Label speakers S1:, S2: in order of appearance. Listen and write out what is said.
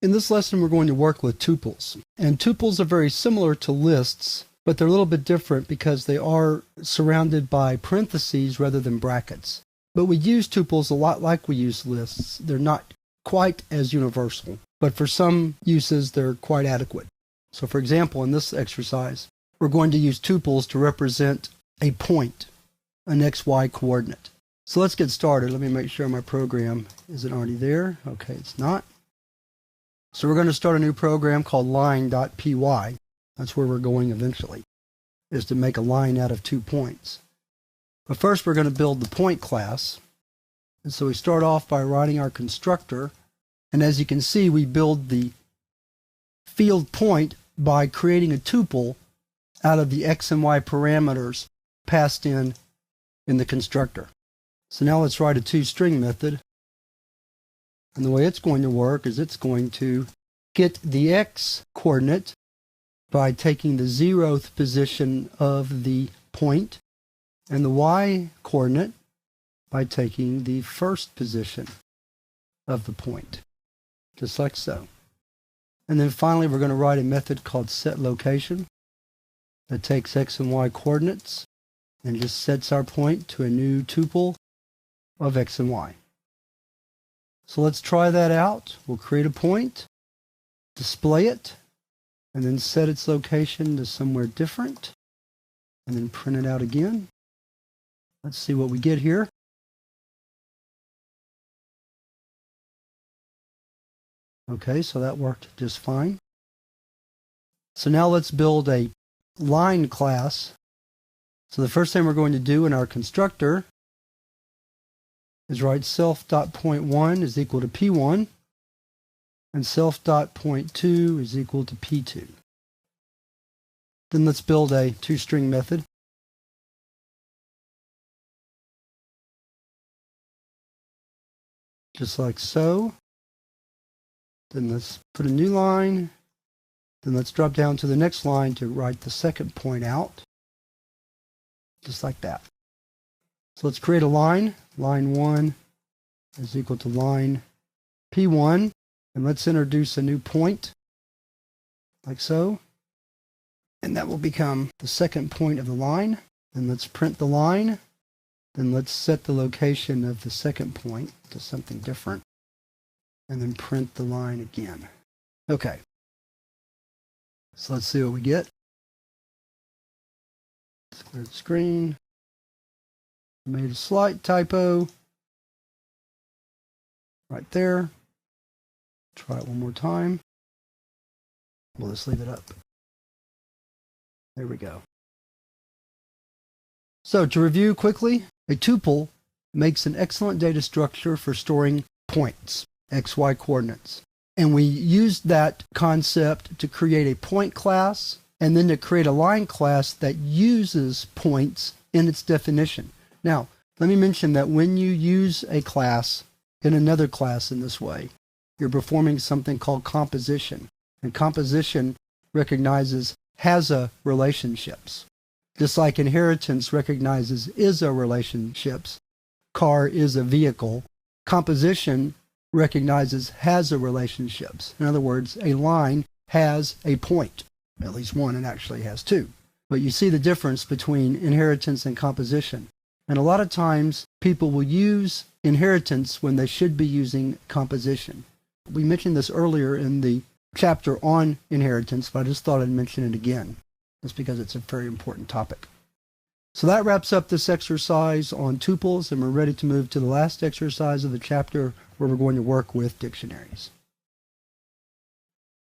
S1: In this lesson, we're going to work with tuples. And tuples are very similar to lists, but they're a little bit different because they are surrounded by parentheses rather than brackets. But we use tuples a lot like we use lists. They're not quite as universal, but for some uses, they're quite adequate. So for example, in this exercise, we're going to use tuples to represent a point, an XY coordinate. So let's get started. Let me make sure my program isn't already there. Okay, it's not. So we're going to start a new program called line.py. That's where we're going eventually, is to make a line out of 2 points. But first we're going to build the point class. And so we start off by writing our constructor. And as you can see, we build the field point by creating a tuple out of the x and y parameters passed in the constructor. So now let's write a toString method. And the way it's going to work is it's going to get the x coordinate by taking the 0th position of the point, and the y coordinate by taking the 1st position of the point, just like so. And then finally we're going to write a method called setLocation that takes x and y coordinates and just sets our point to a new tuple of x and y. So let's try that out. We'll create a point, display it, and then set its location to somewhere different, and then print it out again. Let's see what we get here. Okay, so that worked just fine. So now let's build a line class. So the first thing we're going to do in our constructor is write self.point1 is equal to p1, and self.point2 is equal to p2. Then let's build a toString method. Just like so. Then let's put a new line. Then let's drop down to the next line to write the second point out. Just like that. So let's create a line. Line 1 is equal to line P1. And let's introduce a new point, like so. And that will become the second point of the line. Then let's print the line. Then let's set the location of the second point to something different. And then print the line again. Okay. So let's see what we get. Let's clear the screen. Made a slight typo right there. Try it one more time. We'll just leave it up. There we go. So to review quickly, a tuple makes an excellent data structure for storing points, XY coordinates. And we used that concept to create a point class and then to create a line class that uses points in its definition. Now, let me mention that when you use a class in another class in this way, you're performing something called composition. And composition recognizes has-a relationships. Just like inheritance recognizes is-a relationships, car is a vehicle, composition recognizes has-a relationships. In other words, a line has a point, at least one, and actually has two. But you see the difference between inheritance and composition. And a lot of times, people will use inheritance when they should be using composition. We mentioned this earlier in the chapter on inheritance, but I just thought I'd mention it again, just because it's a very important topic. So that wraps up this exercise on tuples, and we're ready to move to the last exercise of the chapter where we're going to work with dictionaries.